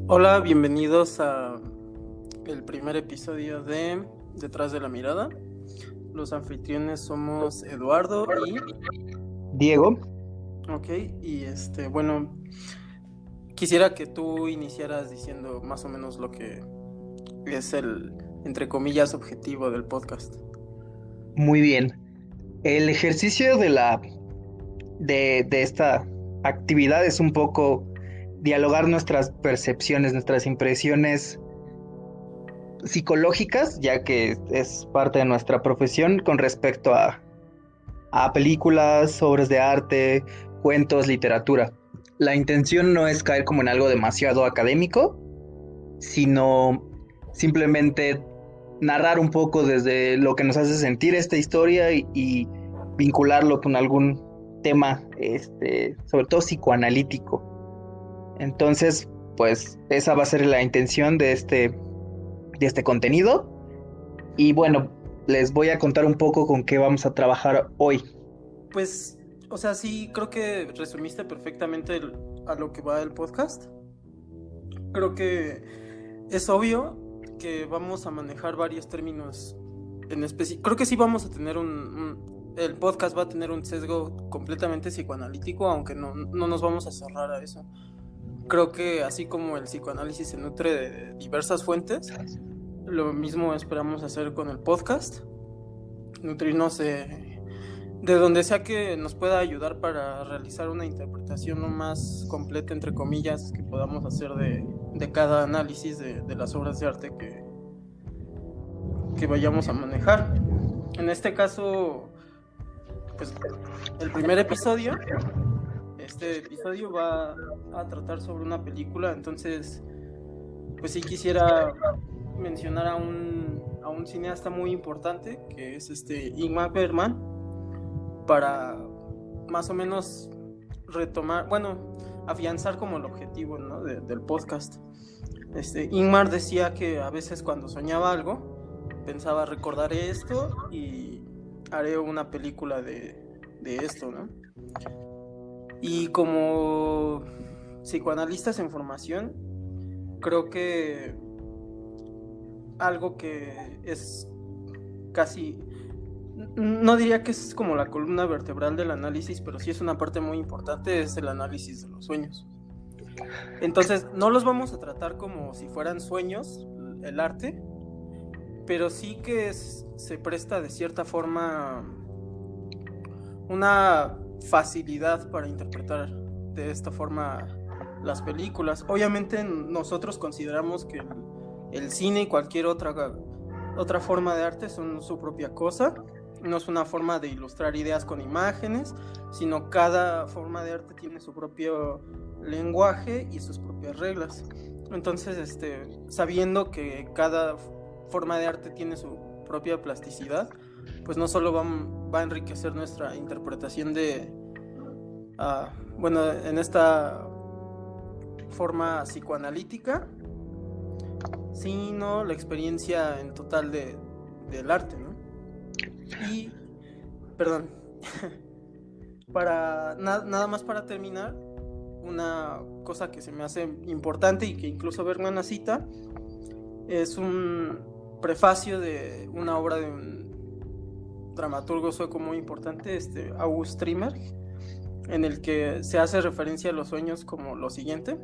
Hola, bienvenidos a el primer episodio de Detrás de la Mirada. Los anfitriones somos Eduardo y... Diego, Ok, bueno, quisiera que tú iniciaras diciendo más o menos lo que es el, entre comillas, objetivo del podcast. muy bien. El ejercicio de esta actividad es un poco dialogar nuestras percepciones, nuestras impresiones psicológicas, ya que es parte de nuestra profesión con respecto a películas, obras de arte, cuentos, literatura. La intención no es caer como en algo demasiado académico, sino simplemente narrar un poco desde lo que nos hace sentir esta historia y vincularlo con algún tema, sobre todo psicoanalítico. Entonces, pues esa va a ser la intención de este contenido. Y bueno, les voy a contar un poco con qué vamos a trabajar hoy. Pues, o sea, sí, creo que resumiste perfectamente a lo que va el podcast. Creo que es obvio que vamos a manejar varios términos en específico. Creo que sí vamos a tener el podcast va a tener un sesgo completamente psicoanalítico, aunque no nos vamos a cerrar a eso. Creo que así como el psicoanálisis se nutre de diversas fuentes, lo mismo esperamos hacer con el podcast, nutrirnos de donde sea que nos pueda ayudar para realizar una interpretación lo más completa, entre comillas, que podamos hacer de cada análisis de las obras de arte que vayamos a manejar. En este caso, pues el primer episodio, este episodio va a tratar sobre una película, entonces, pues sí quisiera mencionar a un cineasta muy importante, que es Ingmar Bergman, para más o menos retomar, bueno, afianzar como el objetivo, ¿no? del podcast. Ingmar decía que a veces cuando soñaba algo, pensaba recordaré esto y haré una película de esto, ¿no? Y como psicoanalistas en formación, creo que algo que es casi, no diría que es como la columna vertebral del análisis, pero sí es una parte muy importante, es el análisis de los sueños. Entonces, no los vamos a tratar como si fueran sueños, el arte, pero sí que se presta de cierta forma una facilidad para interpretar de esta forma las películas. Obviamente nosotros consideramos que el cine y cualquier otra forma de arte son su propia cosa. No es una forma de ilustrar ideas con imágenes, sino cada forma de arte tiene su propio lenguaje y sus propias reglas. Entonces, sabiendo que cada forma de arte tiene su propia plasticidad, pues no solo va a enriquecer nuestra interpretación bueno, en esta forma psicoanalítica, sino la experiencia en total del arte, ¿no? Y, perdón, nada más para terminar, una cosa que se me hace importante y que incluso Bergman cita, es un prefacio de una obra de un dramaturgo sueco muy importante, August Strindberg, en el que se hace referencia a los sueños como lo siguiente,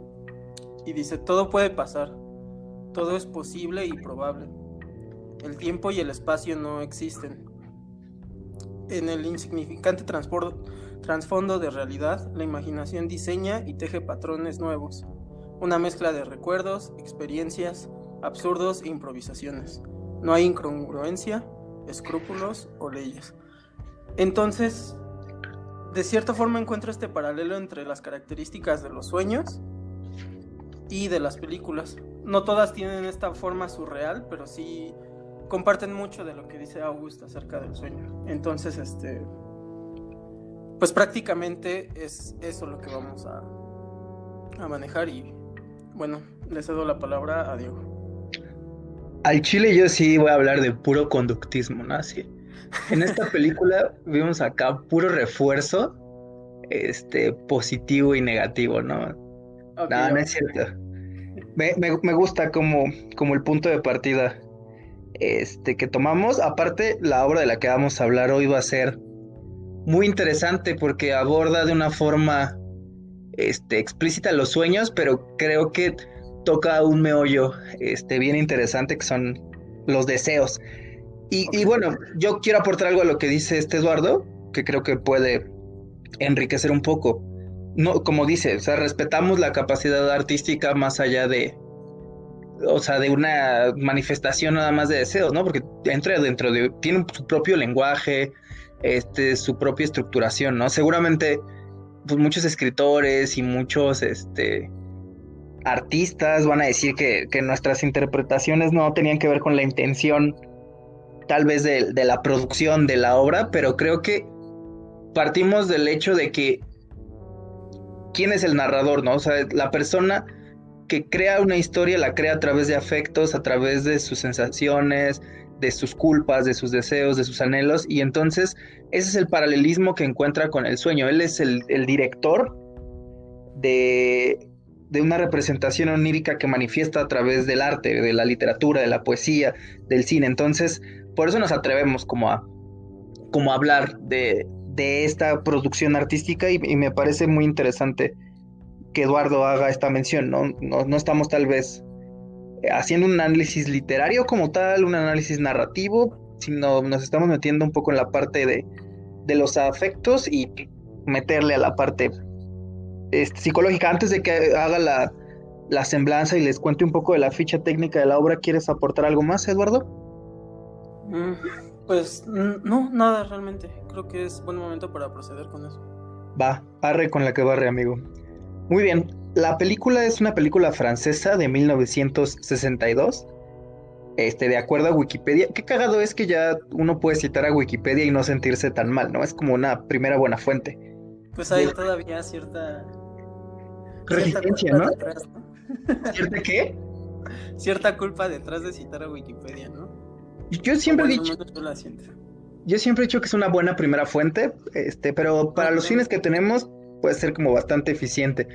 y dice: todo puede pasar, todo es posible y probable, el tiempo y el espacio no existen. En el insignificante trasfondo de realidad, la imaginación diseña y teje patrones nuevos, una mezcla de recuerdos, experiencias, absurdos e improvisaciones. No hay incongruencia, escrúpulos o leyes. Entonces, de cierta forma encuentro este paralelo entre las características de los sueños y de las películas. No todas tienen esta forma surreal, pero sí comparten mucho de lo que dice August acerca del sueño. Entonces, pues prácticamente es eso lo que vamos a manejar y bueno, le cedo la palabra a Diego. Al chile yo sí voy a hablar de puro conductismo, ¿no? Así. En esta película vimos acá puro refuerzo, positivo y negativo, ¿no? Ok, No, no a es ver. cierto. Me gusta como el punto de partida que tomamos. Aparte, la obra de la que vamos a hablar hoy va a ser muy interesante porque aborda de una forma explícita los sueños, pero creo que toca un meollo bien interesante que son los deseos. Y bueno, yo quiero aportar algo a lo que dice Eduardo, que creo que puede enriquecer un poco. No, como dice, o sea, respetamos la capacidad artística más allá o sea, de una manifestación nada más de deseos, ¿no? Porque entra dentro tiene su propio lenguaje, su propia estructuración, ¿no? Seguramente, pues muchos escritores y muchos, artistas van a decir que nuestras interpretaciones no tenían que ver con la intención, tal vez de la producción de la obra, pero creo que partimos del hecho de que quién es el narrador, ¿no? O sea, la persona que crea una historia la crea a través de afectos, a través de sus sensaciones, de sus culpas, de sus deseos, de sus anhelos, y entonces ese es el paralelismo que encuentra con el sueño. Él es el director de una representación onírica que manifiesta a través del arte, de la literatura, de la poesía, del cine. Entonces, por eso nos atrevemos como a hablar de esta producción artística y me parece muy interesante que Eduardo haga esta mención, ¿no? No estamos tal vez haciendo un análisis literario como tal, un análisis narrativo, sino nos estamos metiendo un poco en la parte de los afectos y meterle a la parte psicológica. Antes de que haga la semblanza y les cuente un poco de la ficha técnica de la obra, ¿quieres aportar algo más, Eduardo? Pues no, nada realmente. Creo que es buen momento para proceder con eso. Va, arre con la que barre, amigo. Muy bien, la película es una película francesa de 1962. De acuerdo a Wikipedia. Qué cagado es que ya uno puede citar a Wikipedia y no sentirse tan mal, ¿no? Es como una primera buena fuente. Pues hay todavía cierta Resistencia, culpa ¿no? detrás, ¿no? ¿Cierta qué? Cierta culpa detrás de citar a Wikipedia, ¿no? Yo siempre he Bueno, dicho, yo la siento. yo siempre he dicho que es una buena primera fuente, pero para los fines que tenemos puede ser como bastante eficiente.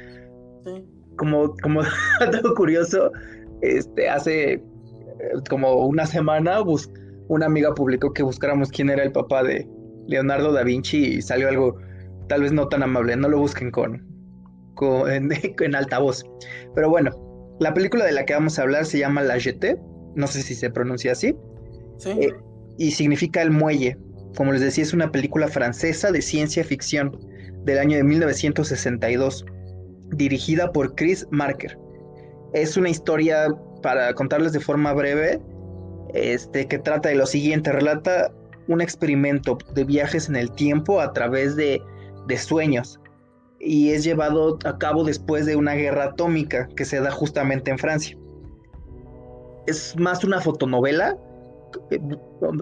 Sí. Como dato curioso, hace como una semana una amiga publicó que buscáramos quién era el papá de Leonardo da Vinci y salió algo tal vez no tan amable. No lo busquen en altavoz. Pero bueno, la película de la que vamos a hablar se llama La Jetée, no sé si se pronuncia así, Sí. y significa el muelle. Como les decía, es una película francesa de ciencia ficción del año de 1962, dirigida por Chris Marker. Es una historia, para contarles de forma breve, que trata de lo siguiente. Relata un experimento de viajes en el tiempo a través de sueños, y es llevado a cabo después de una guerra atómica que se da justamente en Francia. Es más una fotonovela, eh,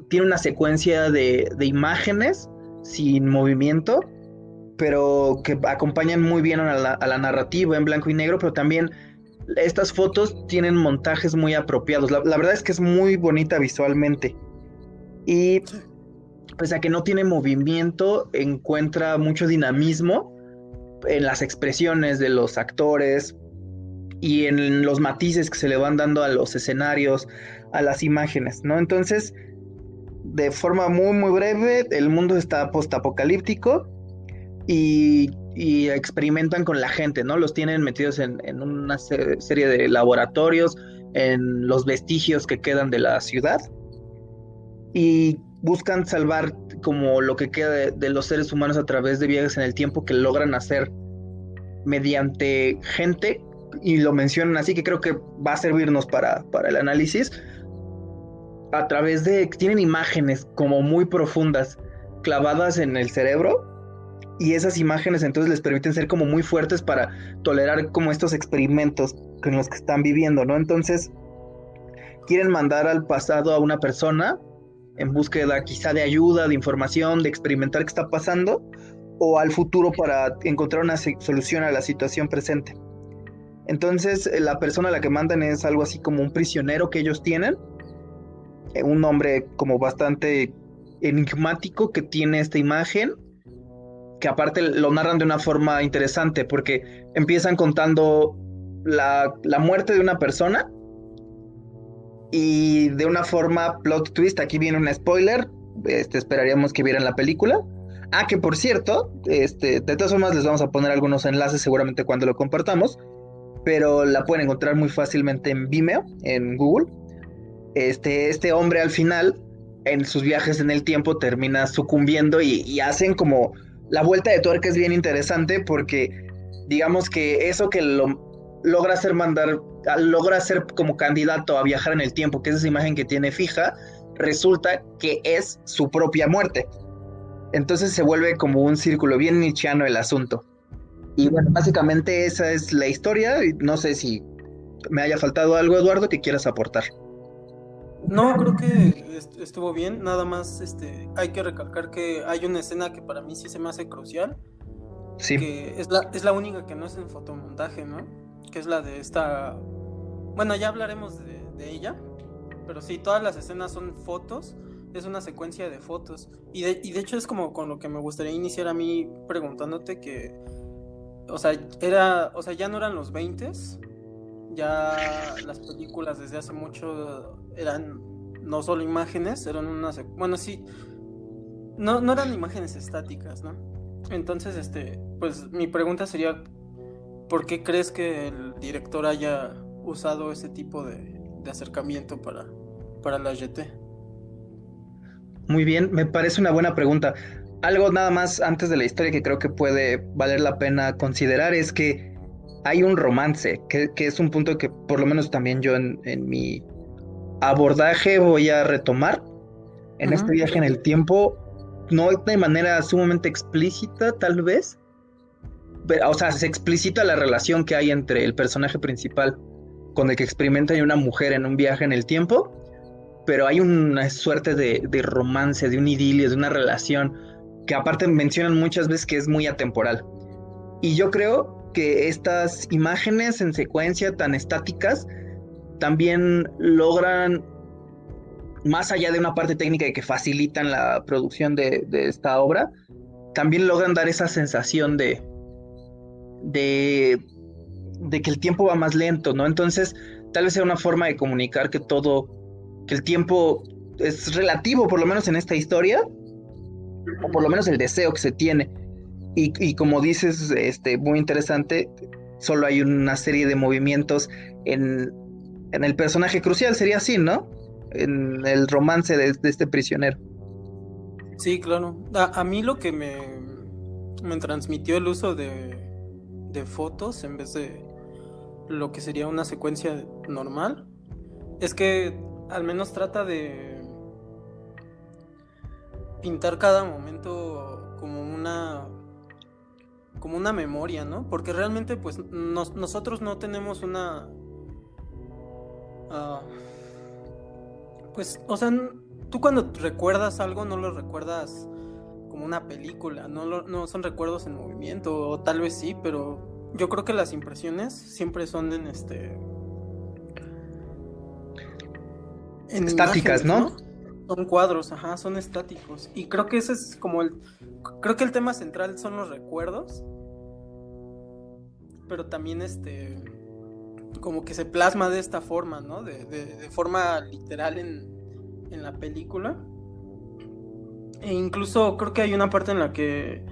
tiene una secuencia de imágenes sin movimiento, pero que acompañan muy bien a la narrativa en blanco y negro, pero también estas fotos tienen montajes muy apropiados. La verdad es que es muy bonita visualmente. Y pese a que no tiene movimiento, encuentra mucho dinamismo en las expresiones de los actores y en los matices que se le van dando a los escenarios, a las imágenes, ¿no? Entonces, de forma muy, muy breve, el mundo está postapocalíptico y experimentan con la gente, ¿no? Los tienen metidos en una serie de laboratorios, en los vestigios que quedan de la ciudad, y buscan salvar como lo que queda de los seres humanos a través de viajes en el tiempo que logran hacer mediante gente, y lo mencionan así, que creo que va a servirnos para el análisis, a través tienen imágenes como muy profundas clavadas en el cerebro, y esas imágenes entonces les permiten ser como muy fuertes para tolerar como estos experimentos con los que están viviendo, ¿no? Entonces quieren mandar al pasado a una persona en búsqueda quizá de ayuda, de información, de experimentar qué está pasando, o al futuro para encontrar una solución a la situación presente. Entonces la persona a la que mandan es algo así como un prisionero que ellos tienen, un hombre como bastante enigmático que tiene esta imagen, que aparte lo narran de una forma interesante porque empiezan contando la muerte de una persona y de una forma plot twist. Aquí viene un spoiler, esperaríamos que vieran la película. Ah, que por cierto, de todas formas les vamos a poner algunos enlaces seguramente cuando lo compartamos, pero la pueden encontrar muy fácilmente en Vimeo, en Google. Este hombre al final, en sus viajes en el tiempo, termina sucumbiendo y hacen como la vuelta de tuerca. Es bien interesante porque digamos que eso que lo logra hacer logra ser como candidato a viajar en el tiempo, que es esa imagen que tiene fija, resulta que es su propia muerte. Entonces se vuelve como un círculo bien nietzscheano el asunto. Y bueno, básicamente esa es la historia. Y no sé si me haya faltado algo, Eduardo, que quieras aportar. No, creo que estuvo bien. Nada más, hay que recalcar que hay una escena que para mí sí se me hace crucial, Sí, que es la única que no es en fotomontaje, ¿no? Que es la de esta. Bueno, ya hablaremos de ella, pero sí, todas las escenas son fotos. Es una secuencia de fotos. Y de hecho es como con lo que me gustaría iniciar a mí preguntándote que, ya no eran los 20, ya las películas desde hace mucho eran no solo imágenes, eran bueno, sí, no eran imágenes estáticas, ¿no? Entonces, pues mi pregunta sería, ¿por qué crees que el director haya usado ese tipo de acercamiento para la YT? muy bien, me parece una buena pregunta. Algo nada más antes de la historia que creo que puede valer la pena considerar es que hay un romance, que es un punto que por lo menos también yo en mi abordaje voy a retomar. En este Ujú, viaje sí. en el tiempo, no de manera sumamente explícita, tal vez, pero, o sea, se explicita la relación que hay entre el personaje principal con el que experimenta y una mujer en un viaje en el tiempo, pero hay una suerte de romance, de un idilio, de una relación que aparte mencionan muchas veces que es muy atemporal. Y yo creo que estas imágenes en secuencia tan estáticas también logran, más allá de una parte técnica y que facilitan la producción de esta obra, también logran dar esa sensación de, de que el tiempo va más lento, ¿no? Entonces, tal vez sea una forma de comunicar que el tiempo es relativo, por lo menos en esta historia, o por lo menos el deseo que se tiene. Y como dices, muy interesante, solo hay una serie de movimientos en, en el personaje crucial, sería así, ¿no? En el romance de este prisionero. Sí, claro. A mí lo que me transmitió el uso de fotos en vez de lo que sería una secuencia normal es que al menos trata de pintar cada momento como una memoria, ¿no? Porque realmente pues nosotros no tenemos una ah, pues, o sea, tú cuando recuerdas algo no lo recuerdas como una película, no son recuerdos en movimiento, o tal vez sí, pero yo creo que las impresiones siempre son en Estáticas, imágenes, ¿no? ¿no? Son cuadros, ajá, son estáticos. Y creo que ese es creo que el tema central son los recuerdos, pero también como que se plasma de esta forma, ¿no? De forma literal en la película. E incluso creo que hay una parte en la que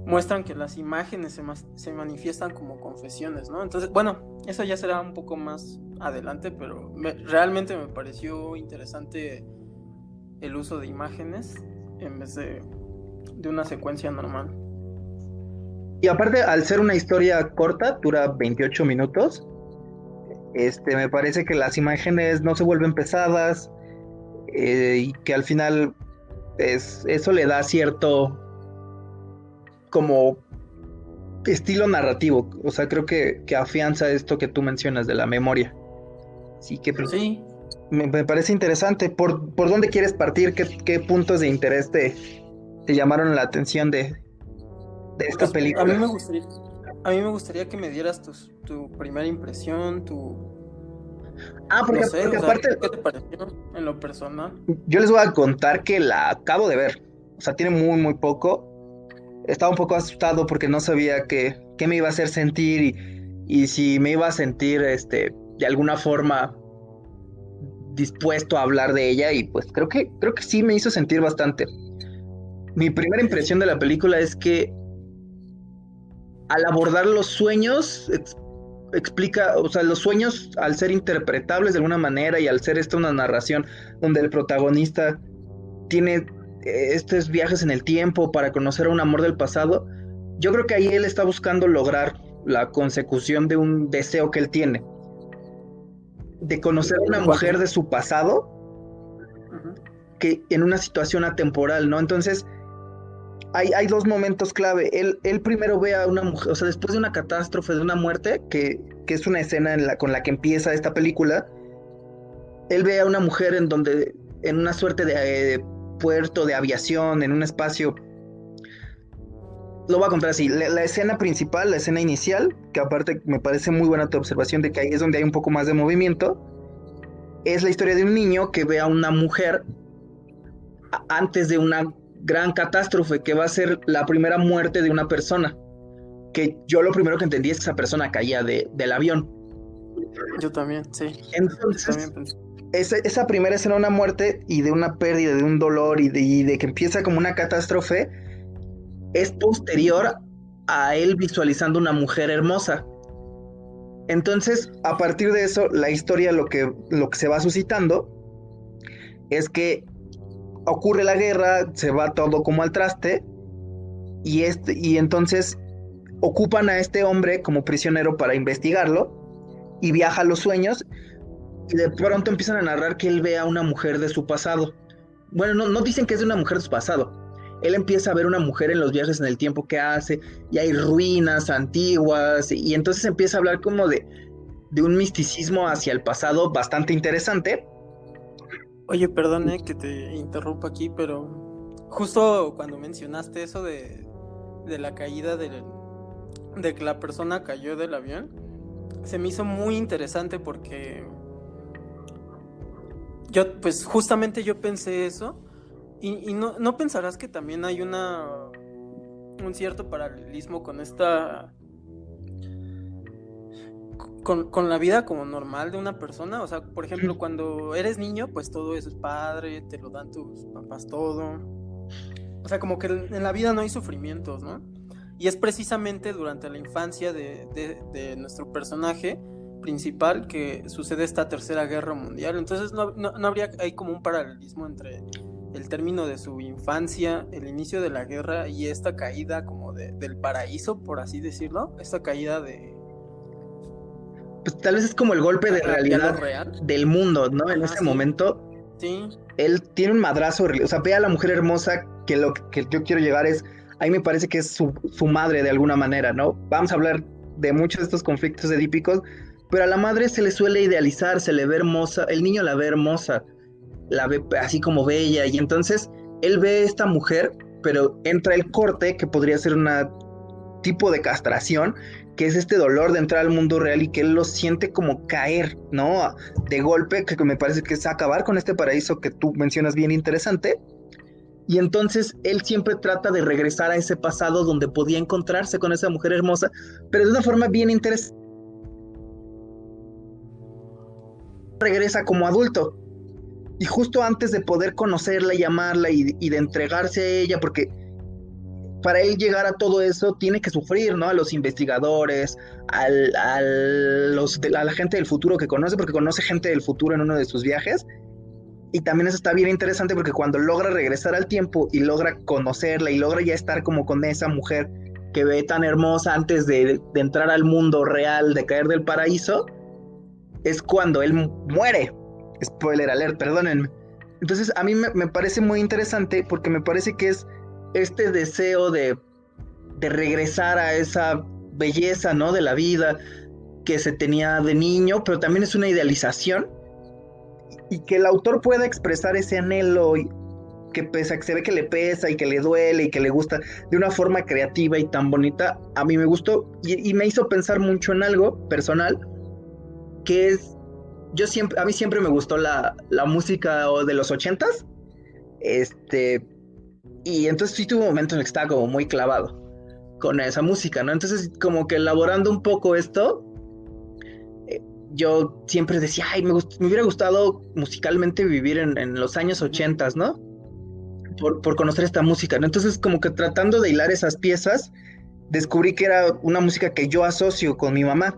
muestran que las imágenes se manifiestan como confesiones, ¿no? Entonces, bueno, eso ya será un poco más adelante, pero realmente me pareció interesante el uso de imágenes en vez de una secuencia normal. Y aparte, al ser una historia corta, dura 28 minutos, me parece que las imágenes no se vuelven pesadas, y que al final eso le da cierto como estilo narrativo. O sea, creo que afianza esto que tú mencionas de la memoria. Sí, que Sí, me parece interesante. ¿Por dónde quieres partir? ¿Qué puntos de interés te llamaron la atención de esta pues a película? mí me gustaría que me dieras tu primera impresión, Ah, no porque, sé, porque o sea, aparte, ¿qué te pareció en lo personal? yo les voy a contar que la acabo de ver. O sea, tiene muy, muy poco. Estaba un poco asustado porque no sabía qué me iba a hacer sentir y si me iba a sentir de alguna forma dispuesto a hablar de ella, y pues creo que sí me hizo sentir bastante. Mi primera impresión de la película es que al abordar los sueños, explica, o sea, los sueños al ser interpretables de alguna manera y al ser esta una narración donde el protagonista tiene estos viajes en el tiempo para conocer a un amor del pasado, yo creo que ahí él está buscando lograr la consecución de un deseo que él tiene, de conocer a una mujer de su pasado, que en una situación atemporal, ¿no? Entonces, hay dos momentos clave. Él primero ve a una mujer, o sea, después de una catástrofe, de una muerte, que es una escena con la que empieza esta película, él ve a una mujer en una suerte de puerto de aviación, en un espacio. Lo voy a contar así, la escena principal, la escena inicial, que aparte me parece muy buena tu observación de que ahí es donde hay un poco más de movimiento, es la historia de un niño que ve a una mujer antes de una gran catástrofe, que va a ser la primera muerte de una persona, que yo lo primero que entendí es que esa persona caía del avión. Yo también, sí. Entonces, esa primera escena de una muerte y de una pérdida, de un dolor y de que empieza como una catástrofe, es posterior a él visualizando una mujer hermosa. Entonces, a partir de eso, la historia lo que se va suscitando es que ocurre la guerra, se va todo como al traste, y entonces ocupan a este hombre como prisionero para investigarlo, y viaja a los sueños, y de pronto empiezan a narrar que él ve a una mujer de su pasado. Bueno, no dicen que es de una mujer de su pasado. Él empieza a ver una mujer en los viajes en el tiempo que hace, y hay ruinas antiguas, y entonces empieza a hablar como de un misticismo hacia el pasado bastante interesante. Oye, perdón, que te interrumpa aquí, pero justo cuando mencionaste eso de la caída de que la persona cayó del avión, se me hizo muy interesante porque pues justamente yo pensé eso, y no pensarás que también hay un cierto paralelismo con esta... Con la vida como normal de una persona. O sea, por ejemplo, cuando eres niño, pues todo eso es padre, te lo dan tus papás todo. O sea, como que en la vida no hay sufrimientos, ¿no? Y es precisamente durante la infancia de nuestro personaje principal que sucede esta tercera guerra mundial. Entonces no habría ahí como un paralelismo entre el término de su infancia, el inicio de la guerra y esta caída como del paraíso, por así decirlo, esta caída pues tal vez es como el golpe de realidad del mundo, ¿no? En ese momento, sí. Él tiene un madrazo, o sea, ve a la mujer hermosa, que lo que yo quiero llegar es, ahí me parece que es su madre de alguna manera, ¿no? Vamos a hablar de muchos de estos conflictos edípicos, pero a la madre se le suele idealizar, se le ve hermosa, el niño la ve hermosa, la ve así como bella, y entonces él ve a esta mujer, pero entra el corte, que podría ser una tipo de castración, que es este dolor de entrar al mundo real y que él lo siente como caer, ¿no? De golpe, que me parece que es acabar con este paraíso que tú mencionas bien interesante. Y entonces él siempre trata de regresar a ese pasado donde podía encontrarse con esa mujer hermosa, pero de una forma bien interesante. Regresa como adulto. Y justo antes de poder conocerla y amarla y de entregarse a ella, porque para él llegar a todo eso tiene que sufrir, ¿no? A los investigadores, a la gente del futuro que conoce, porque conoce gente del futuro en uno de sus viajes. Y también eso está bien interesante porque cuando logra regresar al tiempo y logra conocerla y logra ya estar como con esa mujer que ve tan hermosa antes de entrar al mundo real, de caer del paraíso, es cuando él muere. Spoiler alert, perdónenme. Entonces a mí me parece muy interesante porque me parece que es este deseo de regresar a esa belleza, ¿no? De la vida que se tenía de niño, pero también es una idealización, y que el autor pueda expresar ese anhelo, y que pesa, que se ve que le pesa y que le duele y que le gusta de una forma creativa y tan bonita, a mí me gustó y me hizo pensar mucho en algo personal, que es, a mí siempre me gustó la música de los 80s, y entonces sí tuve un momento en el que estaba como muy clavado con esa música, ¿no? Entonces como que elaborando un poco esto, yo siempre decía, ay, me hubiera gustado musicalmente vivir en los años 80, ¿no? Por conocer esta música, ¿no? Entonces, como que tratando de hilar esas piezas, descubrí que era una música que yo asocio con mi mamá,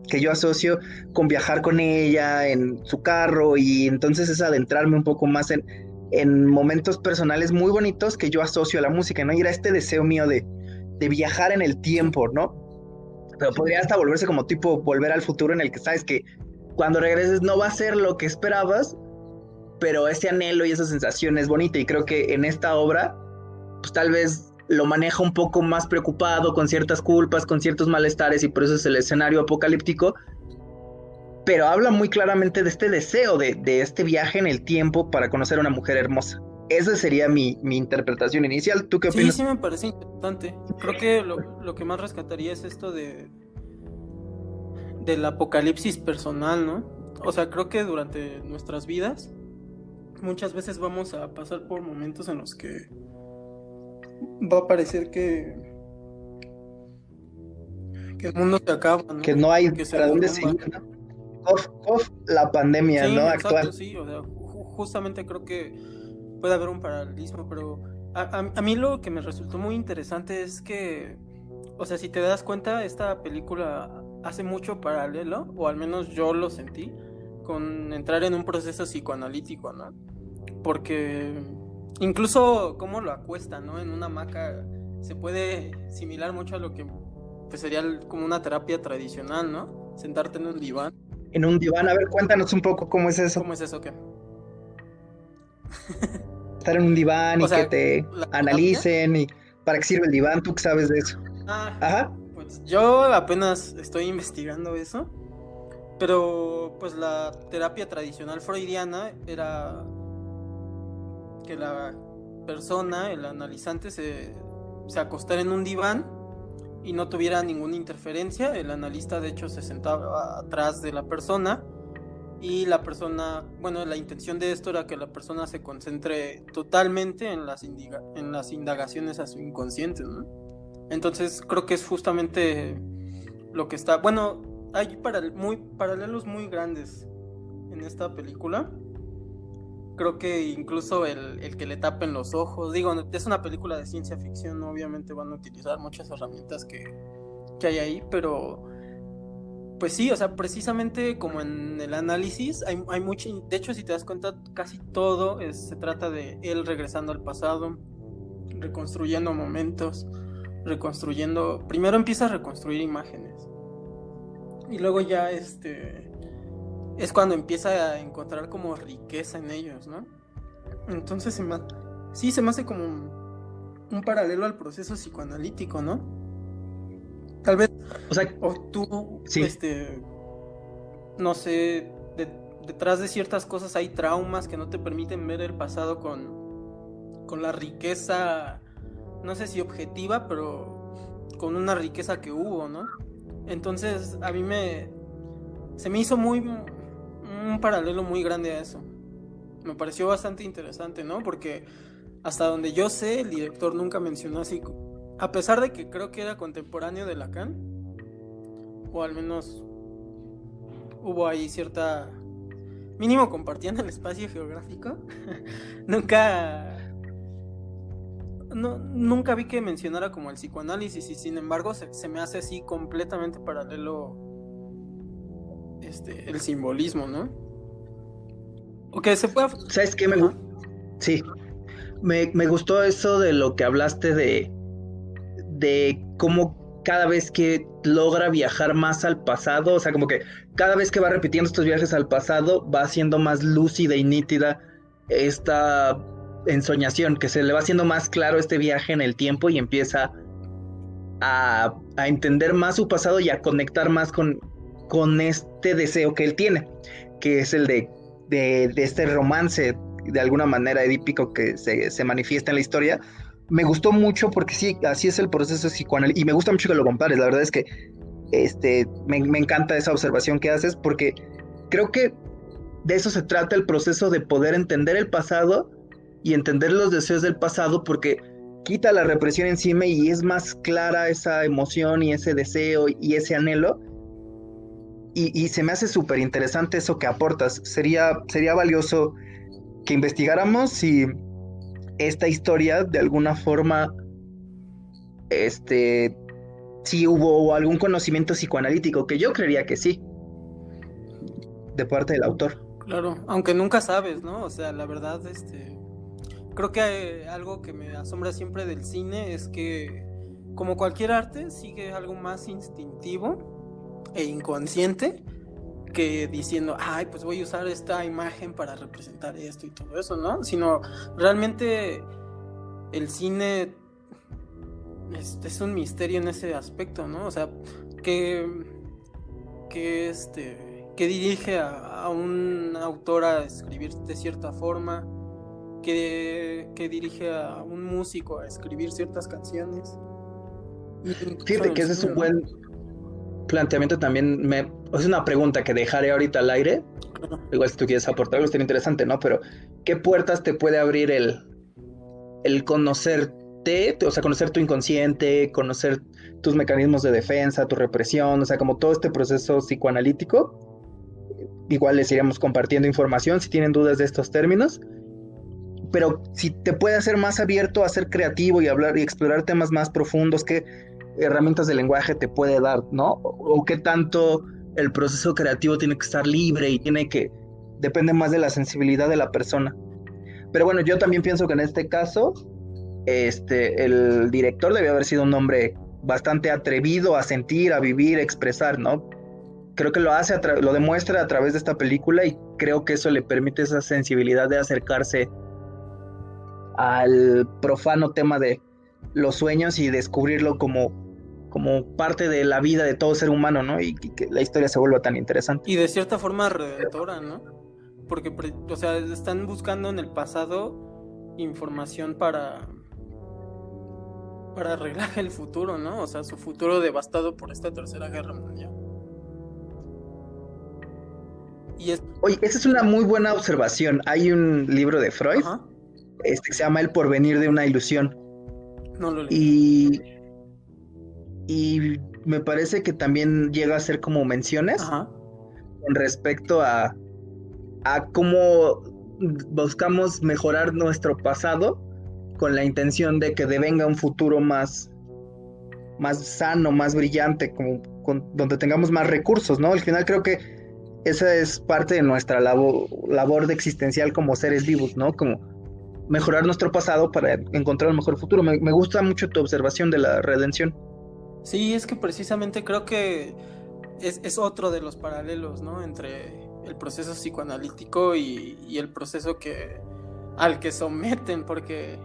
que yo asocio con viajar con ella en su carro, y entonces es adentrarme un poco más en momentos personales muy bonitos que yo asocio a la música, ¿no? Y era este deseo mío de viajar en el tiempo, ¿no? Pero podría hasta volverse como tipo volver al futuro, en el que sabes que cuando regreses no va a ser lo que esperabas, pero ese anhelo y esa sensación es bonita, y creo que en esta obra pues tal vez lo maneja un poco más preocupado, con ciertas culpas, con ciertos malestares, y por eso es el escenario apocalíptico, pero habla muy claramente de este deseo de este viaje en el tiempo para conocer a una mujer hermosa. Esa sería mi interpretación inicial. ¿Tú qué Sí, opinas? sí me parece interesante. Creo que lo que más rescataría es esto del apocalipsis personal, ¿no? O sea, creo que durante nuestras vidas muchas veces vamos a pasar por momentos en los que va a parecer que el mundo se acaba, ¿no? Que no hay Que se para dónde derrumba. seguir, ¿no? La pandemia, Sí, ¿no? exacto, Actual. sí. O sea, justamente creo que puede haber un paralelismo, pero a mí lo que me resultó muy interesante es que, o sea, si te das cuenta, esta película hace mucho paralelo, o al menos yo lo sentí, con entrar en un proceso psicoanalítico, ¿no? Porque incluso cómo lo acuesta, ¿no? En una hamaca se puede similar mucho a lo que pues sería como una terapia tradicional, ¿no? Sentarte en un diván. En un diván. A ver, cuéntanos un poco cómo es eso. ¿Cómo es eso qué? Estar en un diván O y que sea, te la terapia. analicen, y para qué sirve el diván, tú que sabes de eso. Ah, Ajá. pues yo apenas estoy investigando eso, pero pues la terapia tradicional freudiana era que la persona, el analizante, se acostara en un diván y no tuviera ninguna interferencia. El analista de hecho se sentaba atrás de la persona y la persona, bueno, la intención de esto era que la persona se concentre totalmente en en las indagaciones a su inconsciente, ¿no? Entonces creo que es justamente lo que está, bueno, hay paralelos muy grandes en esta película. Creo que incluso el que le tapen los ojos, digo, es una película de ciencia ficción, ¿no? Obviamente van a utilizar muchas herramientas que hay ahí, pero pues sí, o sea, precisamente como en el análisis, hay mucho, de hecho si te das cuenta, casi todo se trata de él regresando al pasado, reconstruyendo momentos, primero empieza a reconstruir imágenes, y luego ya es cuando empieza a encontrar como riqueza en ellos, ¿no? Entonces sí se me hace como un paralelo al proceso psicoanalítico, ¿no? Tal vez, O sea, o tú, sí. no sé, detrás de ciertas cosas hay traumas que no te permiten ver el pasado con la riqueza, no sé si objetiva, pero con una riqueza que hubo, ¿no? Entonces a mí se me hizo un paralelo muy grande a eso. Me pareció bastante interesante, ¿no? Porque hasta donde yo sé, el director nunca mencionó así, a pesar de que creo que era contemporáneo de Lacan, o al menos hubo ahí cierta, mínimo compartían el espacio geográfico. nunca nunca vi que mencionara como el psicoanálisis, y sin embargo se me hace así completamente paralelo el simbolismo, ¿no? O que se pueda. ¿Sabes qué? Ajá. Sí, me gustó eso de lo que hablaste de cómo cada vez que logra viajar más al pasado, o sea, como que cada vez que va repitiendo estos viajes al pasado, va haciendo más lúcida y nítida esta ensoñación, que se le va haciendo más claro este viaje en el tiempo, y empieza a entender más su pasado y a conectar más con este deseo que él tiene, que es el de este romance de alguna manera edípico que se manifiesta en la historia. Me gustó mucho porque sí, así es el proceso psicoanalítico, y me gusta mucho que lo compares. La verdad es que me encanta esa observación que haces, porque creo que de eso se trata el proceso, de poder entender el pasado y entender los deseos del pasado, porque quita la represión encima y es más clara esa emoción y ese deseo y ese anhelo y se me hace súper interesante eso que aportas. Sería valioso que investigáramos si esta historia de alguna forma, este, si hubo algún conocimiento psicoanalítico, que yo creería que sí, de parte del autor. Claro, aunque nunca sabes, ¿no? O sea, la verdad, creo que algo que me asombra siempre del cine es que, como cualquier arte, sigue algo más instintivo e inconsciente que diciendo, ay, pues voy a usar esta imagen para representar esto y todo eso, ¿no? Sino realmente el cine es un misterio en ese aspecto, ¿no? O sea, que, que dirige a un autor a escribir de cierta forma, que dirige a un músico a escribir ciertas canciones. Fíjate que ese es un buen planteamiento también. Es una pregunta que dejaré ahorita al aire. Igual si tú quieres aportar algo, estaría interesante, ¿no? Pero, ¿qué puertas te puede abrir el conocerte, o sea, conocer tu inconsciente, conocer tus mecanismos de defensa, tu represión, o sea, como todo este proceso psicoanalítico? Igual les iremos compartiendo información si tienen dudas de estos términos, pero si te puede hacer más abierto a ser creativo y hablar y explorar temas más profundos, ¿qué herramientas de lenguaje te puede dar, ¿no? O qué tanto el proceso creativo tiene que estar libre y depende más de la sensibilidad de la persona. Pero bueno, yo también pienso que en este caso, el director debe haber sido un hombre bastante atrevido a sentir, a vivir, a expresar, ¿no? Creo que lo demuestra a través de esta película y creo que eso le permite esa sensibilidad de acercarse al profano tema de los sueños y descubrirlo como parte de la vida de todo ser humano, ¿no? Y que la historia se vuelva tan interesante. Y de cierta forma redentora, ¿no? Porque, o sea, están buscando en el pasado información para arreglar el futuro, ¿no? O sea, su futuro devastado por esta tercera guerra mundial. Oye, esa es una muy buena observación. Hay un libro de Freud, que se llama El porvenir de una ilusión. No lo leí. Y me parece que también llega a ser como menciones con respecto a cómo buscamos mejorar nuestro pasado con la intención de que devenga un futuro más sano, más brillante, donde tengamos más recursos, ¿no? Al final creo que esa es parte de nuestra labor de existencial como seres vivos, ¿no? Como mejorar nuestro pasado para encontrar un mejor futuro. Me gusta mucho tu observación de la redención. Sí, es que precisamente creo que es otro de los paralelos, ¿no? Entre el proceso psicoanalítico y el proceso al que someten, porque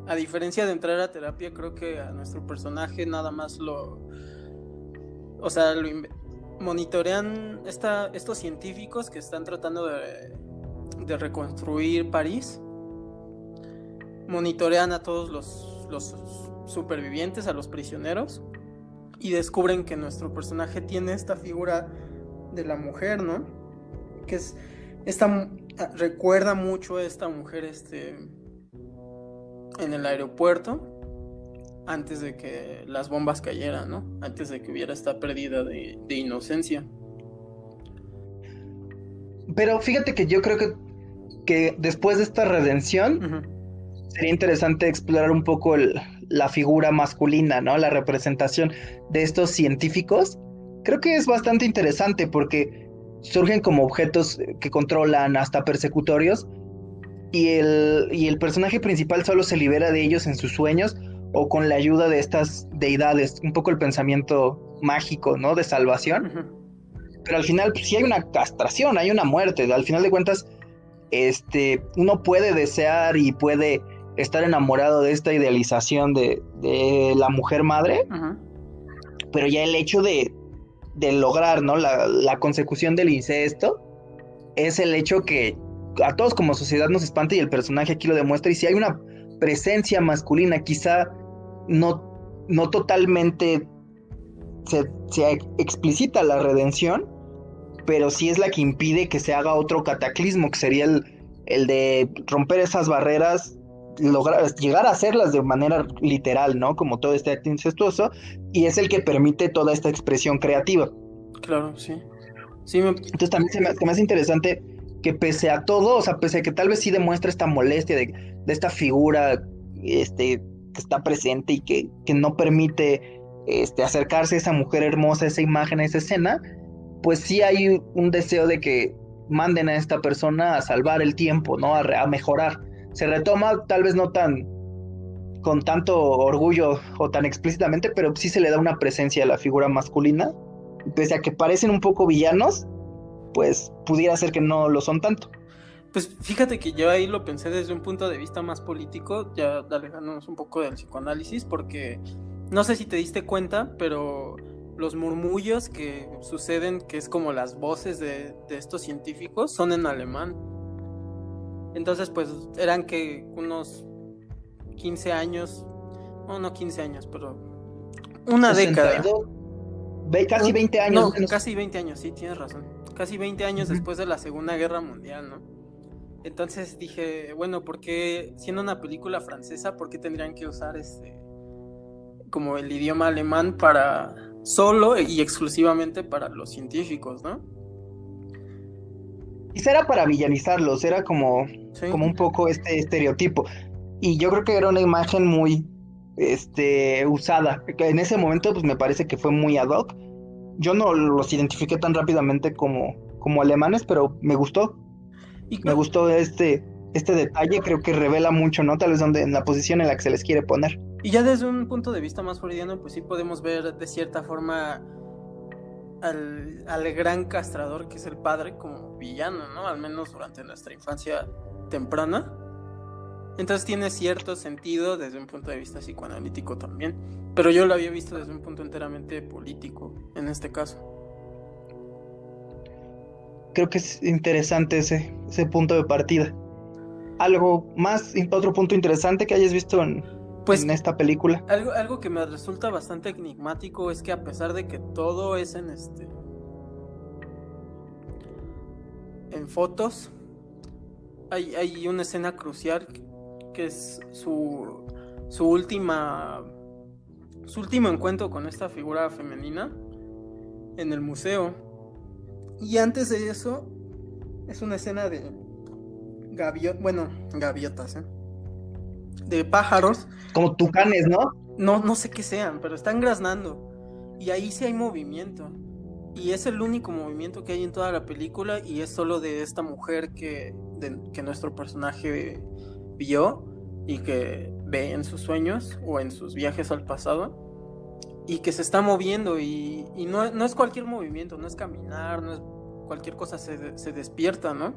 a diferencia de entrar a terapia, creo que a nuestro personaje nada más monitorean estos científicos que están tratando de reconstruir París. Monitorean a todos los supervivientes, a los prisioneros, y descubren que nuestro personaje tiene esta figura de la mujer, ¿no? Que recuerda mucho a esta mujer en el aeropuerto antes de que las bombas cayeran, ¿no? Antes de que hubiera esta pérdida de inocencia. Pero fíjate que yo creo que después de esta redención sería interesante explorar un poco la figura masculina, ¿no? La representación de estos científicos. Creo que es bastante interesante porque surgen como objetos que controlan, hasta persecutorios, y el personaje principal solo se libera de ellos en sus sueños o con la ayuda de estas deidades, un poco el pensamiento mágico, ¿no? De salvación. Pero al final pues, sí hay una castración, hay una muerte. Al final de cuentas, uno puede desear y puede estar enamorado de esta idealización de la mujer madre, pero ya el hecho de lograr, ¿no? la consecución del incesto es el hecho que a todos como sociedad nos espanta, y el personaje aquí lo demuestra. Y si hay una presencia masculina, quizá no totalmente se explicita la redención, pero sí es la que impide que se haga otro cataclismo, que sería el de romper esas barreras, llegar a hacerlas de manera literal, ¿no? Como todo este acto incestuoso, y es el que permite toda esta expresión creativa. Claro, sí. Sí, Entonces también se me hace interesante que pese a todo, o sea, pese a que tal vez sí demuestra esta molestia de esta figura que está presente y que no permite acercarse a esa mujer hermosa, a esa imagen, a esa escena, pues sí hay un deseo de que manden a esta persona a salvar el tiempo, ¿no? A mejorar. Se retoma tal vez no tan con tanto orgullo o tan explícitamente, pero sí se le da una presencia a la figura masculina, y pese a que parecen un poco villanos, pues pudiera ser que no lo son tanto. pues fíjate que yo ahí lo pensé desde un punto de vista más político, ya alejándonos un poco del psicoanálisis, porque no sé si te diste cuenta, pero los murmullos que suceden, que es como las voces de estos científicos, son en alemán. Entonces, pues eran que unos 15 años, no 15 años, pero una década. 62, casi 20 años No, menos. casi 20 años, sí, tienes razón. Casi 20 años Ujú. después de la Segunda Guerra Mundial, ¿no? Entonces dije, bueno, ¿por qué, siendo una película francesa, por qué tendrían que usar como el idioma alemán para solo y exclusivamente para los científicos, ¿no? Quizá era para villanizarlos, era Sí. como un poco este estereotipo. Y yo creo que era una imagen muy usada, que en ese momento pues me parece que fue muy ad hoc. Yo no los identifiqué tan rápidamente como alemanes, pero Y, me gustó este detalle, creo que revela mucho, ¿no? Tal vez donde, en la posición en la que se les quiere poner. y ya desde un punto de vista más freudiano, pues sí podemos ver de cierta forma al gran castrador que es el padre como villano, ¿no? Al menos durante nuestra infancia temprana. Entonces tiene cierto sentido desde un punto de vista psicoanalítico también. Pero yo lo había visto desde un punto enteramente político, en este caso. Creo que es interesante ese punto de partida. ¿Algo más, otro punto interesante que hayas visto Pues en esta película? algo que me resulta bastante enigmático es que a pesar de que todo es en fotos, hay una escena crucial que es su última su último encuentro con esta figura femenina en el museo. Y antes de eso es una escena de gaviotas, de pájaros. Como tucanes, ¿no? No sé qué sean, pero están graznando. Y ahí sí hay movimiento. Y es el único movimiento que hay en toda la película. Y es solo de esta mujer que nuestro personaje vio y que ve en sus sueños o en sus viajes al pasado. Y que se está moviendo. Y no es cualquier movimiento, no es caminar, no es cualquier cosa, se despierta, ¿no?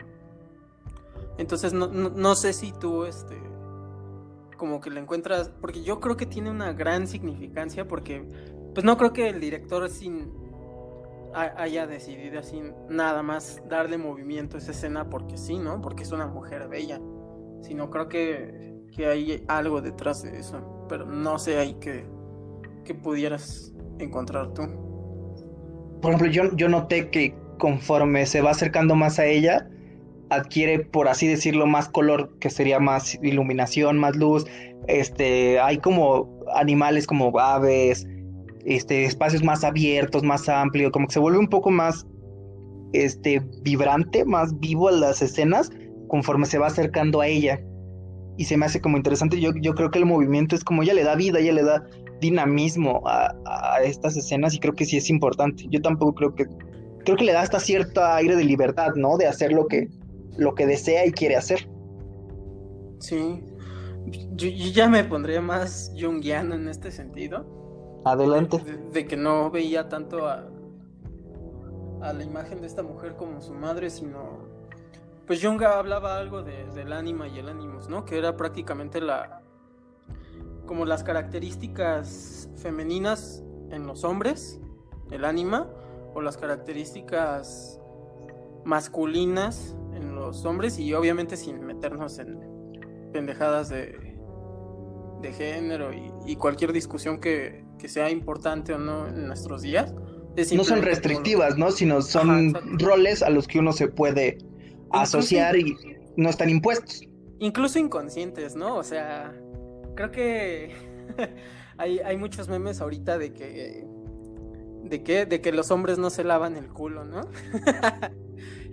Entonces no sé si tú como que le encuentras, porque yo creo que tiene una gran significancia, porque pues no creo que el director haya decidido así nada más darle movimiento a esa escena porque sí, ¿no? Porque es una mujer bella, sino creo que hay algo detrás de eso, pero no sé ahí que pudieras encontrar tú. Por ejemplo, yo noté que conforme se va acercando más a ella, adquiere, por así decirlo, más color, que sería más iluminación, más luz. Hay como animales como aves, espacios más abiertos, más amplios, como que se vuelve un poco más vibrante, más vivo en las escenas conforme se va acercando a ella. Y se me hace como interesante. Yo creo que el movimiento es como ella le da vida, ella le da dinamismo a estas escenas y creo que sí es importante. Yo tampoco creo que le da hasta cierto aire de libertad, ¿no? De hacer lo que desea y quiere hacer. Sí, yo ya me pondría más junguiano en este sentido, Adelante. de que no veía tanto a la imagen de esta mujer como su madre, sino pues Jung hablaba algo del ánima y el ánimos, ¿no? Que era prácticamente como las características femeninas en los hombres, el ánima, o las características masculinas en los hombres, y obviamente sin meternos en pendejadas de género y cualquier discusión que sea importante o no en nuestros días. Es No son simplemente como restrictivas, ¿no? Sino Ajá, son exacto. roles a los que uno se puede Incluso, asociar y no están impuestos. incluso inconscientes, ¿no? O sea, creo que hay muchos memes ahorita de que ¿De qué? De que los hombres no se lavan el culo, ¿no?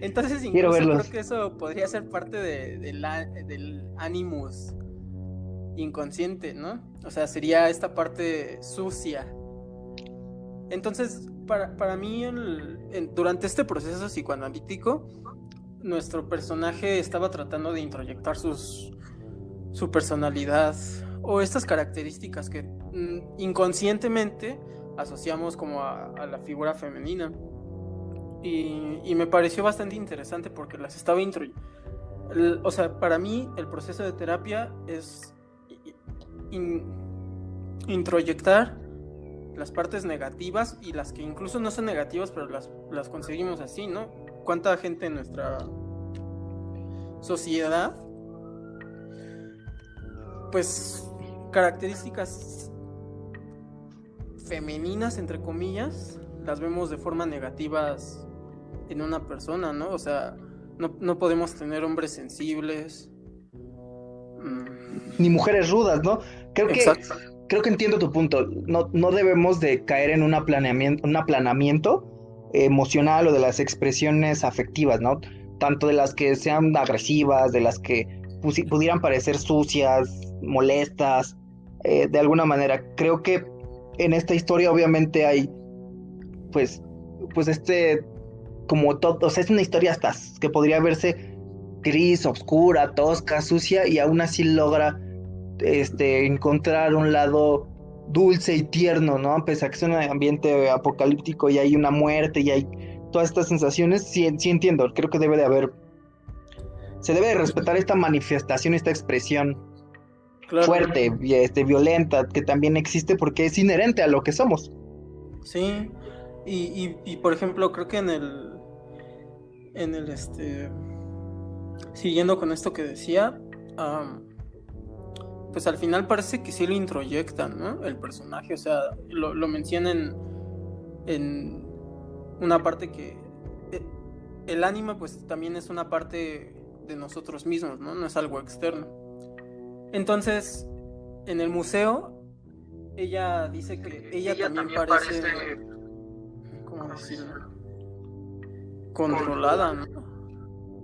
Entonces Quiero incluso verlos. creo que eso podría ser parte del animus inconsciente, ¿no? O sea, sería esta parte sucia. Entonces, para mí, durante este proceso psicoanalítico, nuestro personaje estaba tratando de introyectar su personalidad o estas características que inconscientemente asociamos como a la figura femenina. Y me pareció bastante interesante porque las estaba o sea, para mí el proceso de terapia es introyectar las partes negativas y las que incluso no son negativas, pero las conseguimos así, ¿no? ¿Cuánta gente en nuestra sociedad, pues, características femeninas, entre comillas, las vemos de forma negativas en una persona, ¿no? O sea, no podemos tener hombres sensibles. Ni mujeres rudas, ¿no? Exacto. Creo que entiendo tu punto. No debemos de caer en un aplanamiento emocional o de las expresiones afectivas, ¿no? Tanto de las que sean agresivas, de las que pudieran parecer sucias, molestas, de alguna manera. Creo que en esta historia obviamente hay, pues, pues como todo, o sea, es una historia hasta que podría verse gris, oscura, tosca, sucia, y aún así logra encontrar un lado dulce y tierno, ¿no? Pese a que es un ambiente apocalíptico y hay una muerte y hay todas estas sensaciones, sí, sí entiendo, creo que se debe de respetar esta manifestación, esta expresión Claro. fuerte, violenta, que también existe porque es inherente a lo que somos. Sí. Y por ejemplo, creo que siguiendo con esto que decía, pues al final parece que sí lo introyectan, ¿no? El personaje, o sea, lo mencionan en una parte que el anime pues también es una parte de nosotros mismos, ¿no? No es algo externo. Entonces, en el museo, ella dice que ella también parece, ¿cómo decirlo? Controlada, ¿no?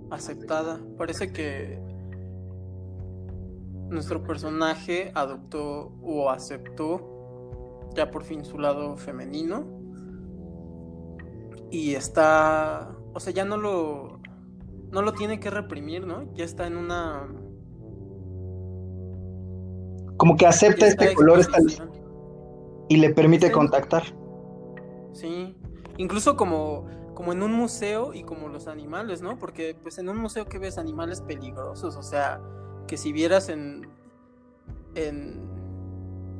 Aceptada. Parece que nuestro personaje adoptó o aceptó ya por fin su lado femenino y está, o sea, ya no lo tiene que reprimir, ¿no? Ya está en una, Como que acepta ya está este color y le permite está en, contactar. sí, incluso como en un museo y como los animales, ¿no? Porque pues en un museo que ves animales peligrosos, o sea, que si vieras en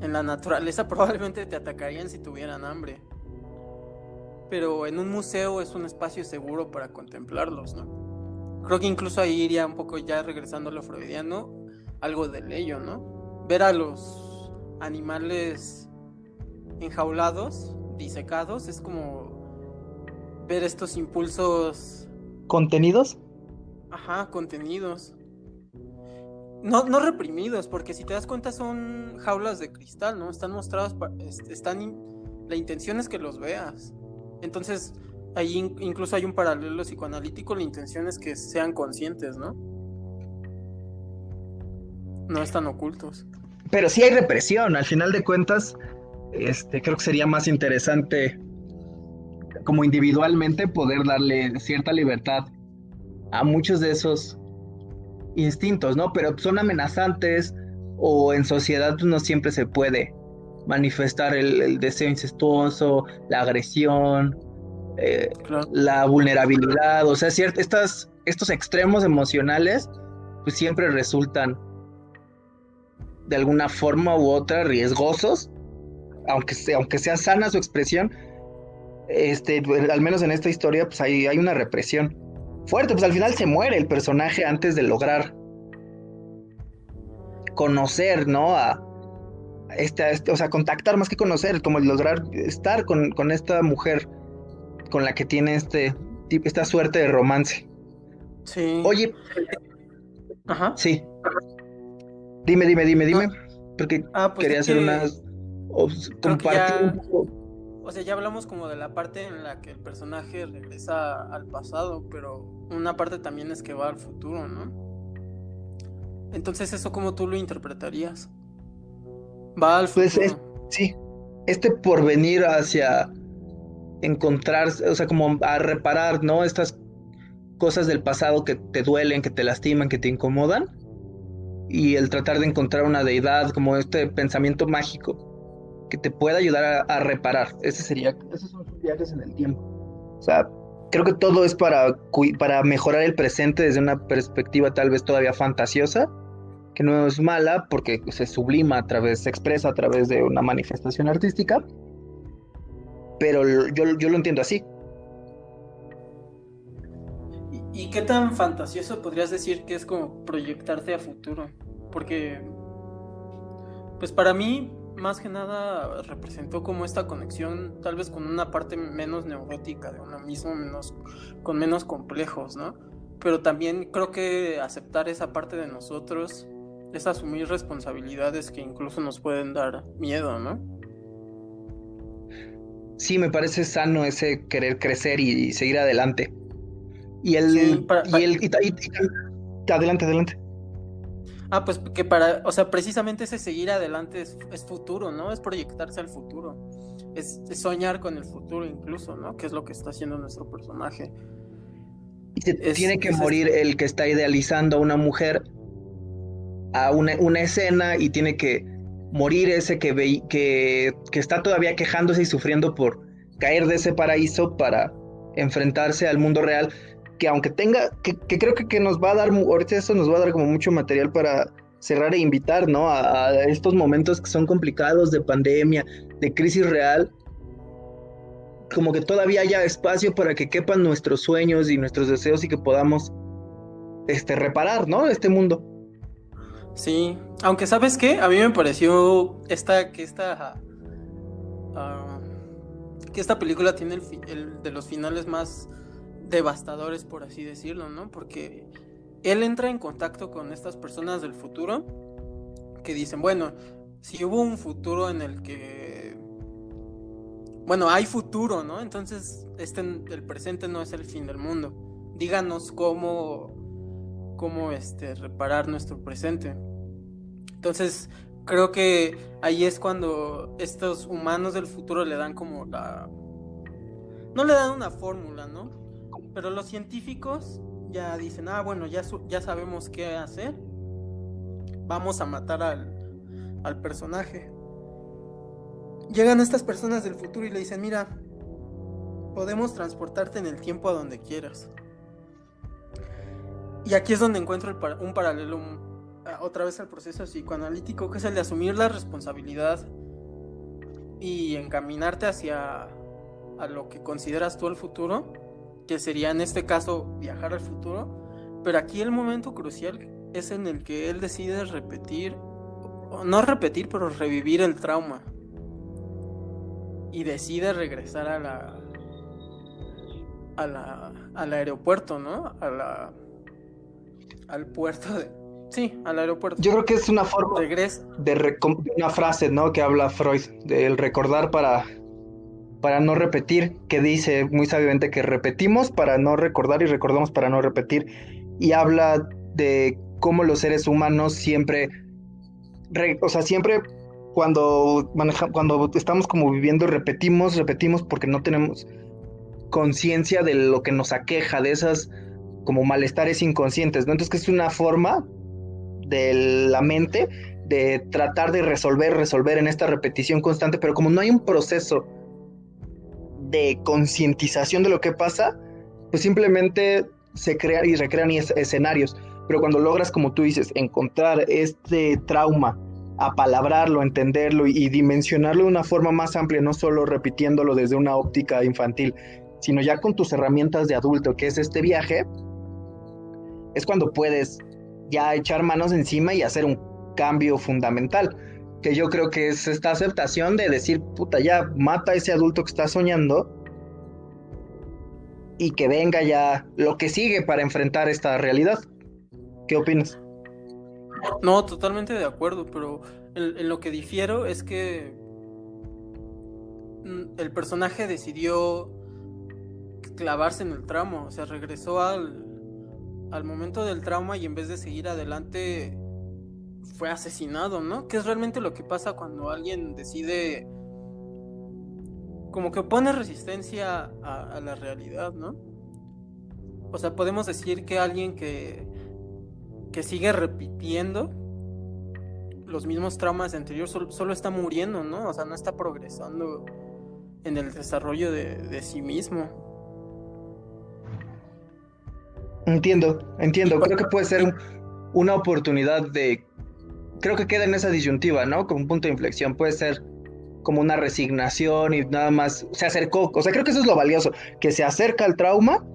la naturaleza probablemente te atacarían si tuvieran hambre. Pero en un museo es un espacio seguro para contemplarlos, ¿no? Creo que incluso ahí iría un poco ya regresando a lo freudiano, algo del ello, ¿no? Ver a los animales enjaulados, disecados, es como ver estos impulsos, ¿Contenidos? ajá, contenidos. No reprimidos, porque si te das cuenta son jaulas de cristal, ¿no? Están mostrados, la intención es que los veas. Entonces, ahí incluso hay un paralelo psicoanalítico, la intención es que sean conscientes, ¿no? No están ocultos. Pero sí hay represión, al final de cuentas, creo que sería más interesante como individualmente poder darle cierta libertad a muchos de esos instintos, ¿no? Pero son amenazantes o en sociedad no siempre se puede manifestar el deseo incestuoso, la agresión, Claro. la vulnerabilidad, o sea, estos extremos emocionales pues siempre resultan de alguna forma u otra riesgosos, aunque sea sana su expresión, al menos en esta historia, pues hay una represión fuerte, pues al final se muere el personaje antes de lograr conocer, ¿no? O sea, contactar más que conocer, como lograr estar con esta mujer con la que tiene esta suerte de romance. Sí. Oye, Ajá. sí, dime, No. porque Pues es quería hacer que creo que compartir un ya. poco. O sea, ya hablamos como de la parte en la que el personaje regresa al pasado, pero una parte también es que va al futuro, ¿no? Entonces, ¿eso cómo tú lo interpretarías? Va al Pues futuro. sí, este porvenir hacia encontrar, o sea, como a reparar, ¿no? Estas cosas del pasado que te duelen, que te lastiman, que te incomodan, y el tratar de encontrar una deidad, como este pensamiento mágico que te pueda ayudar a reparar. Esos son sus viajes en el tiempo. O sea, creo que todo es para mejorar el presente desde una perspectiva tal vez todavía fantasiosa, que no es mala porque se sublima se expresa a través de una manifestación artística, pero yo lo entiendo así. ¿Y qué tan fantasioso podrías decir que es como proyectarte a futuro? Porque, pues para mí, más que nada, representó como esta conexión, tal vez con una parte menos neurótica de uno mismo, con menos complejos, ¿no? Pero también creo que aceptar esa parte de nosotros es asumir responsabilidades que incluso nos pueden dar miedo, ¿no? Sí, me parece sano ese querer crecer y seguir adelante. Y Sí, adelante, adelante. pues que para, o sea, precisamente ese seguir adelante es futuro, ¿no? Es proyectarse al futuro. Es soñar con el futuro incluso, ¿no? Que es lo que está haciendo nuestro personaje. Y se Es, tiene que es este- morir el que está idealizando a una mujer a una escena y tiene que morir ese que está todavía quejándose y sufriendo por caer de ese paraíso para enfrentarse al mundo real, que aunque que creo que nos va a dar, ahorita eso nos va a dar como mucho material para cerrar e invitar, ¿no? A estos momentos que son complicados de pandemia, de crisis real, como que todavía haya espacio para que quepan nuestros sueños y nuestros deseos y que podamos reparar, ¿no? Este mundo. sí, aunque ¿sabes qué? A mí me pareció ah, que esta película tiene el de los finales más devastadores, por así decirlo, ¿no? Porque él entra en contacto con estas personas del futuro que dicen, bueno, si hubo un futuro en el que, bueno, hay futuro, ¿no? Entonces, el presente no es el fin del mundo. Díganos cómo reparar nuestro presente. Entonces, creo que ahí es cuando estos humanos del futuro le dan como no le dan una fórmula, ¿no? Pero los científicos ya dicen, bueno, ya sabemos qué hacer. Vamos a matar al personaje. Llegan estas personas del futuro y le dicen, mira, podemos transportarte en el tiempo a donde quieras. Y aquí es donde encuentro un paralelo otra vez al proceso psicoanalítico, que es el de asumir la responsabilidad y encaminarte hacia a lo que consideras tú el futuro, que sería en este caso viajar al futuro. Pero aquí el momento crucial es en el que él decide repetir, o no repetir, pero revivir el trauma. Y decide regresar al aeropuerto, ¿no? Al puerto de... Sí, al aeropuerto. Yo creo que es una forma Regresa. de una frase, ¿no? Que habla Freud, del recordar para no repetir, que dice muy sabiamente que repetimos para no recordar y recordamos para no repetir. Y habla de cómo los seres humanos siempre, o sea, siempre cuando estamos como viviendo, repetimos porque no tenemos conciencia de lo que nos aqueja, de esas como malestares inconscientes, ¿no? Entonces que es una forma de la mente de tratar de resolver en esta repetición constante, pero como no hay un proceso de concientización de lo que pasa, pues simplemente se crean y recrean escenarios. Pero cuando logras, como tú dices, encontrar este trauma, apalabrarlo, entenderlo y dimensionarlo de una forma más amplia, no solo repitiéndolo desde una óptica infantil, sino ya con tus herramientas de adulto, que es este viaje, es cuando puedes ya echar manos encima y hacer un cambio fundamental, que yo creo que es esta aceptación de decir, puta, ya mata a ese adulto que está soñando y que venga ya lo que sigue para enfrentar esta realidad. ¿Qué opinas? No, totalmente de acuerdo, pero en lo que difiero es que el personaje decidió clavarse en el trauma, o sea, regresó al momento del trauma y en vez de seguir adelante fue asesinado, ¿no? Que es realmente lo que pasa cuando alguien decide, como que pone resistencia a la realidad, ¿no? O sea, podemos decir que alguien que sigue repitiendo los mismos traumas anteriores solo está muriendo, ¿no? O sea, no está progresando en el desarrollo de sí mismo. Entiendo. Creo que puede ser una oportunidad de... Creo que queda en esa disyuntiva, ¿no? Como un punto de inflexión. Puede ser como una resignación y nada más se acercó. O sea, creo que eso es lo valioso, que se acerca al trauma,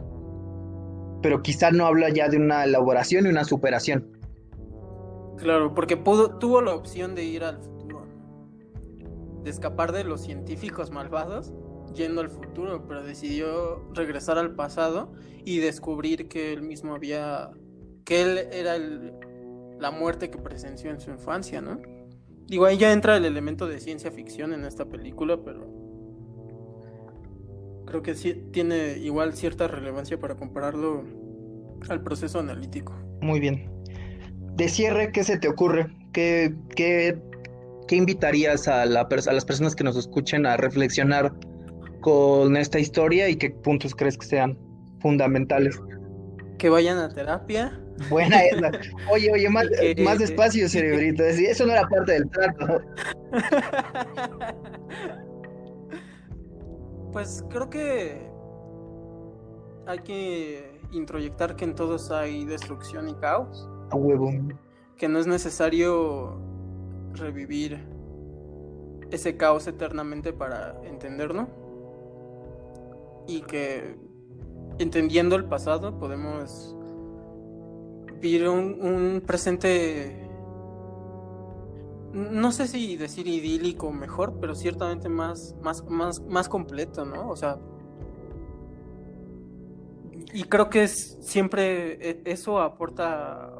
pero quizá no habla ya de una elaboración y una superación. Claro, porque tuvo la opción de ir al futuro, ¿no? De escapar de los científicos malvados yendo al futuro, pero decidió regresar al pasado y descubrir que él mismo que él era la muerte que presenció en su infancia, ¿no? Digo, ahí ya entra el elemento de ciencia ficción en esta película, pero creo que sí tiene igual cierta relevancia para compararlo al proceso analítico. Muy bien. De cierre, ¿qué se te ocurre? ¿Qué invitarías a las personas que nos escuchen a reflexionar con esta historia y qué puntos crees que sean fundamentales? Que vayan a terapia. Buena esa. Oye, más que... despacio, cerebrito. Eso no era parte del trato. Pues creo que hay que introyectar que en todos hay destrucción y caos. A huevo. Que no es necesario revivir ese caos eternamente para entenderlo. Y que entendiendo el pasado podemos vivir un presente, no sé si decir idílico mejor, pero ciertamente más completo, ¿no? O sea, y creo que siempre eso aporta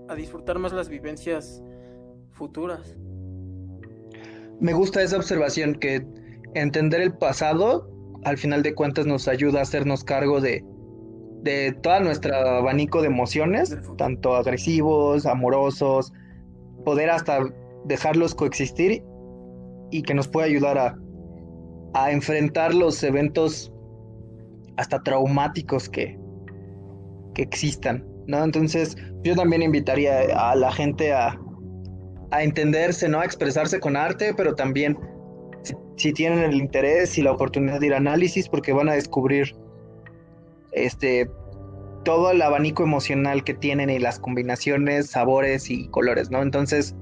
a disfrutar más las vivencias futuras. Me gusta esa observación, que entender el pasado al final de cuentas nos ayuda a hacernos cargo de todo nuestro abanico de emociones, tanto agresivos, amorosos, poder hasta dejarlos coexistir y que nos puede ayudar a enfrentar los eventos hasta traumáticos que existan, ¿no? Entonces yo también invitaría a la gente a entenderse, ¿no? A expresarse con arte, pero también si tienen el interés y la oportunidad de ir a análisis, porque van a descubrir todo el abanico emocional que tienen y las combinaciones, sabores y colores, ¿no? Entonces,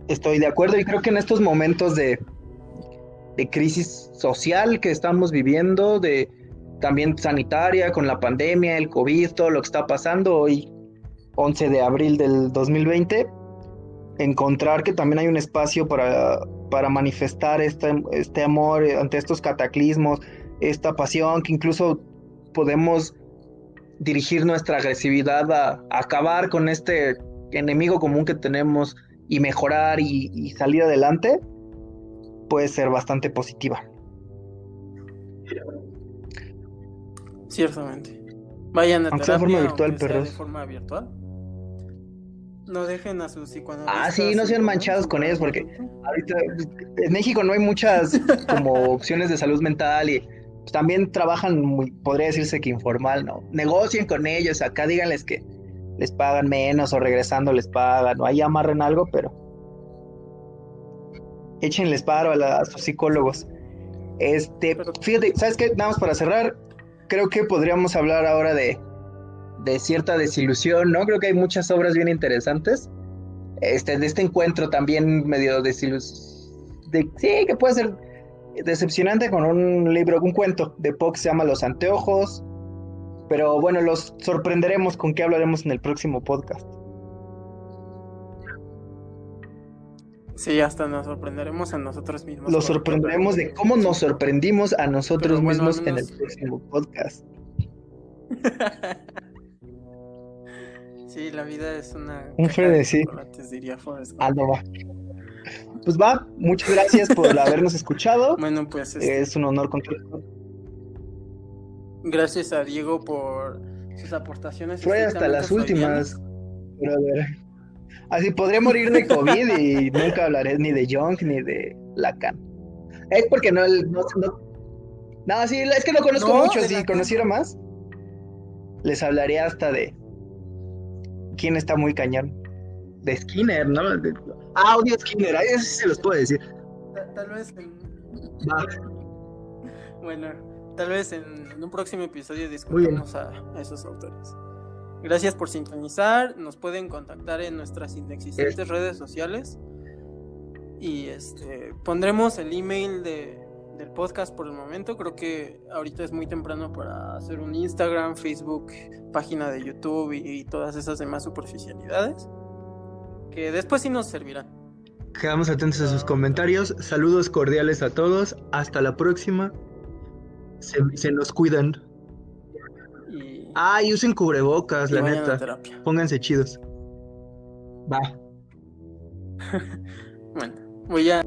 estoy de acuerdo y creo que en estos momentos de crisis social que estamos viviendo, también sanitaria, con la pandemia, el COVID, todo lo que está pasando hoy, 11 de abril del 2020, encontrar que también hay un espacio para manifestar este amor ante estos cataclismos, esta pasión, que incluso podemos dirigir nuestra agresividad a acabar con este enemigo común que tenemos y mejorar y salir adelante, puede ser bastante positiva. Ciertamente. Vayan a aunque sea de terapia, forma virtual, aunque sea perros. de forma virtual. No dejen a sus psicoanalistas. Sí, no sean manchados con ellos, porque ahorita en México no hay muchas como opciones de salud mental y pues, también trabajan muy, podría decirse que informal, ¿no? Negocien con ellos, acá díganles que les pagan menos o regresando les pagan, o ahí amarren algo, pero échenles paro a sus psicólogos. Fíjate, ¿sabes qué? Nada más para cerrar, creo que podríamos hablar ahora de cierta desilusión, ¿no? Creo que hay muchas obras bien interesantes. De este encuentro también medio sí, que puede ser decepcionante con un libro, un cuento de Poe que se llama Los Anteojos. Pero bueno, los sorprenderemos con qué hablaremos en el próximo podcast. Sí, hasta nos sorprenderemos a nosotros mismos. Los sorprenderemos de cómo nos sorprendimos a nosotros mismos en el próximo podcast. Sí, la vida es un frenesí, diría Forrest Gump. no va. Pues va, muchas gracias por habernos escuchado. Bueno, pues Es un honor contigo. gracias a Diego por sus aportaciones Fue hasta las estrictamente últimas. Brother. Así podría morir de COVID y nunca hablaré ni de Jung ni de Lacan. Es porque no, sí, es que no conozco No, mucho. de Si Lacan. conociera más, les hablaría hasta de quién está muy cañón. De Skinner, ¿no? Audio Skinner, eso sí se los puedo decir. Tal vez en... Va. Bueno, tal vez en un próximo episodio Muy bien. discutamos a esos autores. Gracias por sintonizar. Nos pueden contactar en nuestras inexistentes redes sociales. Y pondremos el email del podcast por el momento. Creo que ahorita es muy temprano para hacer un Instagram, Facebook, página de YouTube y todas esas demás superficialidades, que después sí nos servirán. Quedamos atentos a sus comentarios. Saludos cordiales a todos. Hasta la próxima. Se nos cuidan. Y usen cubrebocas, la vayan a neta. terapia. Pónganse chidos. Va. Bueno, voy a...